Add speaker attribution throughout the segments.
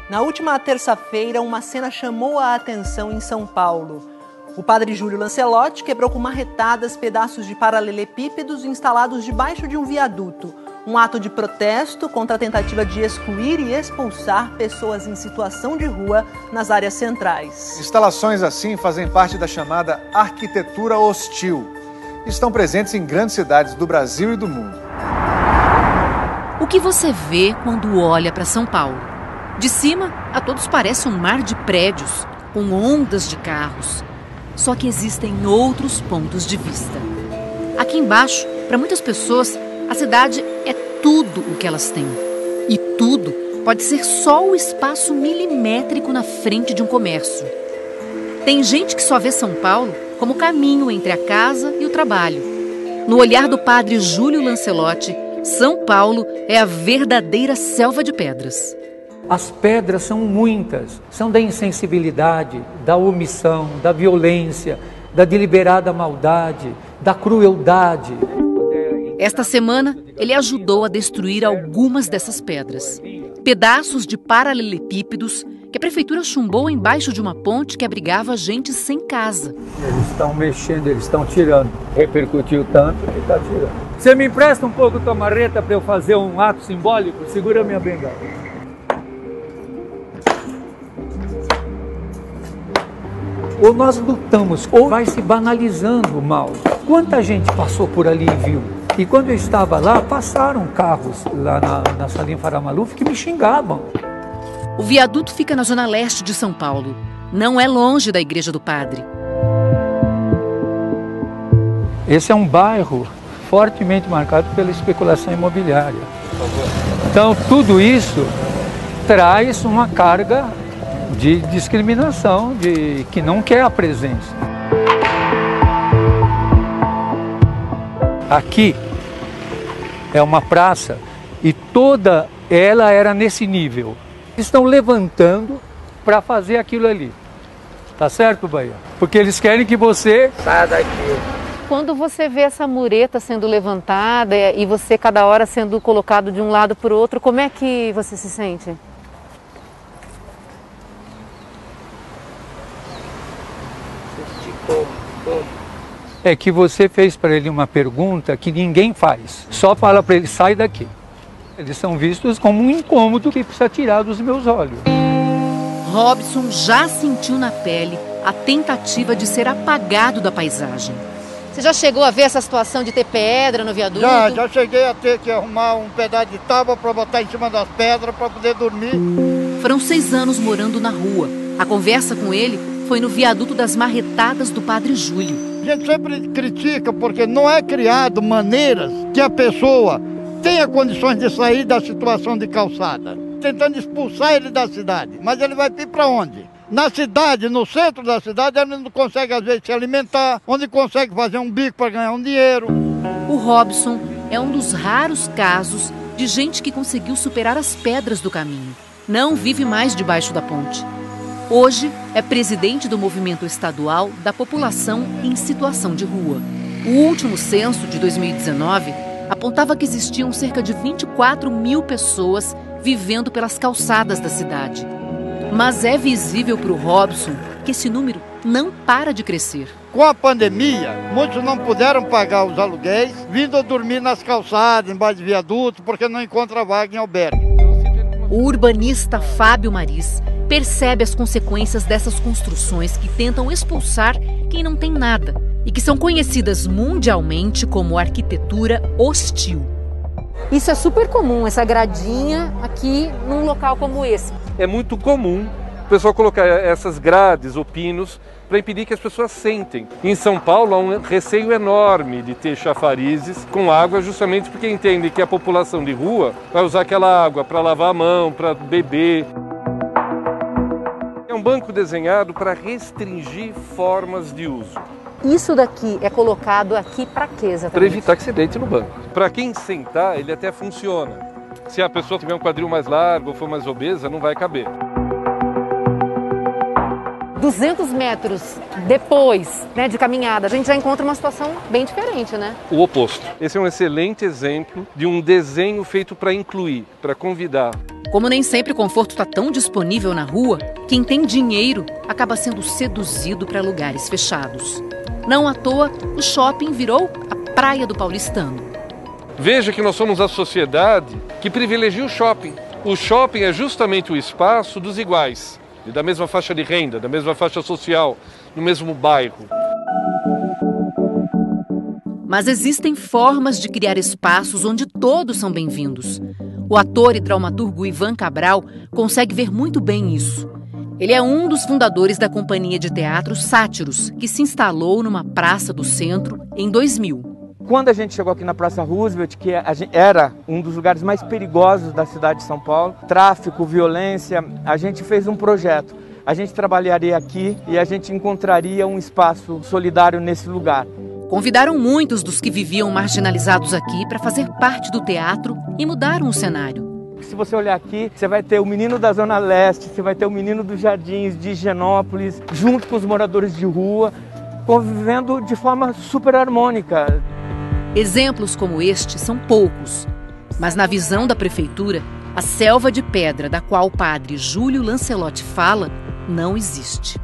Speaker 1: Na última terça-feira, uma cena chamou a atenção em São Paulo. O padre Júlio Lancelotti quebrou com marretadas pedaços de paralelepípedos instalados debaixo de um viaduto. Um ato de protesto contra a tentativa de excluir e expulsar pessoas em situação de rua nas áreas centrais.
Speaker 2: Instalações assim fazem parte da chamada arquitetura hostil. Estão presentes em grandes cidades do Brasil e do mundo.
Speaker 3: O que você vê quando olha para São Paulo? De cima, a todos parece um mar de prédios, com ondas de carros. Só que existem outros pontos de vista. Aqui embaixo, para muitas pessoas, a cidade é tudo o que elas têm. E tudo pode ser só o espaço milimétrico na frente de um comércio. Tem gente que só vê São Paulo como caminho entre a casa e o trabalho. No olhar do padre Júlio Lancelotti, São Paulo é a verdadeira selva de pedras.
Speaker 4: As pedras são muitas, são da insensibilidade, da omissão, da violência, da deliberada maldade, da crueldade.
Speaker 3: Esta semana, ele ajudou a destruir algumas dessas pedras. Pedaços de paralelepípedos que a prefeitura chumbou embaixo de uma ponte que abrigava gente sem casa.
Speaker 4: Eles estão mexendo, eles estão tirando. Repercutiu tanto que está tirando. Você me empresta um pouco tua marreta para eu fazer um ato simbólico? Segura minha bengala. Ou nós lutamos, ou vai se banalizando o mal. Quanta gente passou por ali e viu? E quando eu estava lá, passaram carros lá na Salim Farah Maluf que me xingavam.
Speaker 3: O viaduto fica na zona leste de São Paulo. Não é longe da Igreja do Padre.
Speaker 4: Esse é um bairro fortemente marcado pela especulação imobiliária. Então, tudo isso traz uma carga de discriminação, que não quer a presença. Aqui é uma praça e toda ela era nesse nível. Estão levantando para fazer aquilo ali. Tá certo, Bahia? Porque eles querem que você saia daqui.
Speaker 5: Quando você vê essa mureta sendo levantada e você cada hora sendo colocado de um lado para o outro, como é que você se sente?
Speaker 4: É que você fez para ele uma pergunta que ninguém faz. Só fala para ele, sai daqui. Eles são vistos como um incômodo que precisa tirar dos meus olhos.
Speaker 3: Robson já sentiu na pele a tentativa de ser apagado da paisagem.
Speaker 5: Você já chegou a ver essa situação de ter pedra no viaduto?
Speaker 6: Já cheguei a ter que arrumar um pedaço de tábua para botar em cima das pedras para poder dormir.
Speaker 3: Foram 6 anos morando na rua. A conversa com ele foi no viaduto das marretadas do Padre Júlio.
Speaker 6: A gente sempre critica porque não é criado maneiras que a pessoa tenha condições de sair da situação de calçada, tentando expulsar ele da cidade. Mas ele vai ir para onde? Na cidade, no centro da cidade, ele não consegue às vezes se alimentar, onde consegue fazer um bico para ganhar um dinheiro.
Speaker 3: O Robson é um dos raros casos de gente que conseguiu superar as pedras do caminho. Não vive mais debaixo da ponte. Hoje é presidente do movimento estadual da população em situação de rua. O último censo de 2019 apontava que existiam cerca de 24 mil pessoas vivendo pelas calçadas da cidade. Mas é visível para o Robson que esse número não para de crescer.
Speaker 6: Com a pandemia, muitos não puderam pagar os aluguéis, vindo a dormir nas calçadas, embaixo de viaduto, porque não encontra vaga em albergue.
Speaker 3: O urbanista Fábio Maris percebe as consequências dessas construções que tentam expulsar quem não tem nada e que são conhecidas mundialmente como arquitetura hostil.
Speaker 5: Isso é super comum, essa gradinha aqui num local como esse.
Speaker 7: É muito comum o pessoal colocar essas grades ou pinos para impedir que as pessoas sentem. Em São Paulo há um receio enorme de ter chafarizes com água, justamente porque entende que a população de rua vai usar aquela água para lavar a mão, para beber. É um banco desenhado para restringir formas de uso.
Speaker 5: Isso daqui é colocado aqui para quê exatamente?
Speaker 7: Para evitar que você deite no banco. Para quem sentar, ele até funciona. Se a pessoa tiver um quadril mais largo ou for mais obesa, não vai caber.
Speaker 5: 200 metros depois, de caminhada, a gente já encontra uma situação bem diferente, né?
Speaker 7: O oposto. Esse é um excelente exemplo de um desenho feito para incluir, para convidar.
Speaker 3: Como nem sempre o conforto está tão disponível na rua, quem tem dinheiro acaba sendo seduzido para lugares fechados. Não à toa, o shopping virou a praia do paulistano.
Speaker 7: Veja que nós somos a sociedade que privilegia o shopping. O shopping é justamente o espaço dos iguais, da mesma faixa de renda, da mesma faixa social, no mesmo bairro.
Speaker 3: Mas existem formas de criar espaços onde todos são bem-vindos. O ator e dramaturgo Ivan Cabral consegue ver muito bem isso. Ele é um dos fundadores da companhia de teatro Sátiros, que se instalou numa praça do centro em 2000.
Speaker 8: Quando a gente chegou aqui na Praça Roosevelt, que era um dos lugares mais perigosos da cidade de São Paulo, tráfico, violência, a gente fez um projeto. A gente trabalharia aqui e a gente encontraria um espaço solidário nesse lugar.
Speaker 3: Convidaram muitos dos que viviam marginalizados aqui para fazer parte do teatro e mudaram o cenário.
Speaker 8: Se você olhar aqui, você vai ter o menino da Zona Leste, você vai ter o menino dos Jardins, de Higienópolis, junto com os moradores de rua, convivendo de forma super harmônica.
Speaker 3: Exemplos como este são poucos, mas na visão da prefeitura, a selva de pedra da qual o padre Júlio Lancelotti fala não existe.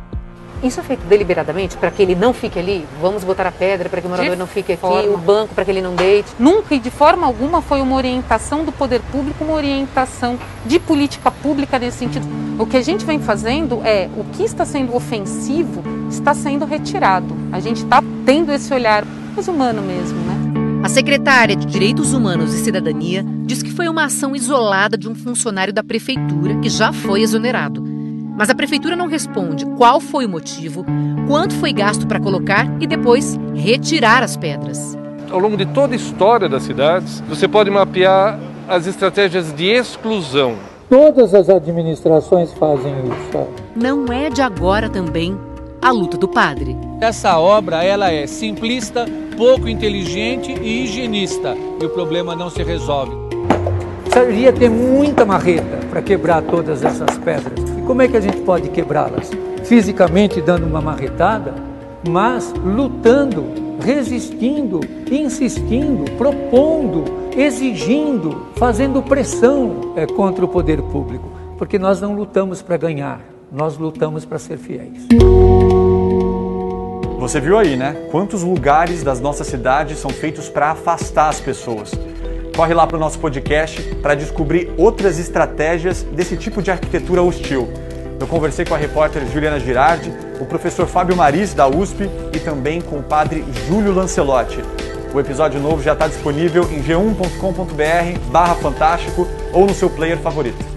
Speaker 5: Isso é feito deliberadamente para que ele não fique ali? Vamos botar a pedra para que o morador não fique aqui, o banco para que ele não deite?
Speaker 9: Nunca e de forma alguma foi uma orientação do poder público, uma orientação de política pública nesse sentido. O que a gente vem fazendo é, o que está sendo ofensivo está sendo retirado. A gente está tendo esse olhar mais humano mesmo, né?
Speaker 3: A secretária de Direitos Humanos e Cidadania diz que foi uma ação isolada de um funcionário da prefeitura que já foi exonerado. Mas a prefeitura não responde qual foi o motivo, quanto foi gasto para colocar e depois retirar as pedras.
Speaker 7: Ao longo de toda a história das cidades, você pode mapear as estratégias de exclusão.
Speaker 4: Todas as administrações fazem isso.
Speaker 3: Não é de agora também a luta do padre.
Speaker 10: Essa obra ela é simplista, pouco inteligente e higienista. E o problema não se resolve.
Speaker 4: Precisaria ter muita marreta para quebrar todas essas pedras. E como é que a gente pode quebrá-las? Fisicamente dando uma marretada, mas lutando, resistindo, insistindo, propondo, exigindo, fazendo pressão contra o poder público. Porque nós não lutamos para ganhar, nós lutamos para ser fiéis.
Speaker 11: Você viu aí, né? Quantos lugares das nossas cidades são feitos para afastar as pessoas. Corre lá para o nosso podcast para descobrir outras estratégias desse tipo de arquitetura hostil. Eu conversei com a repórter Juliana Girardi, o professor Fábio Maris, da USP, e também com o padre Júlio Lancelotti. O episódio novo já está disponível em g1.com.br/fantástico ou no seu player favorito.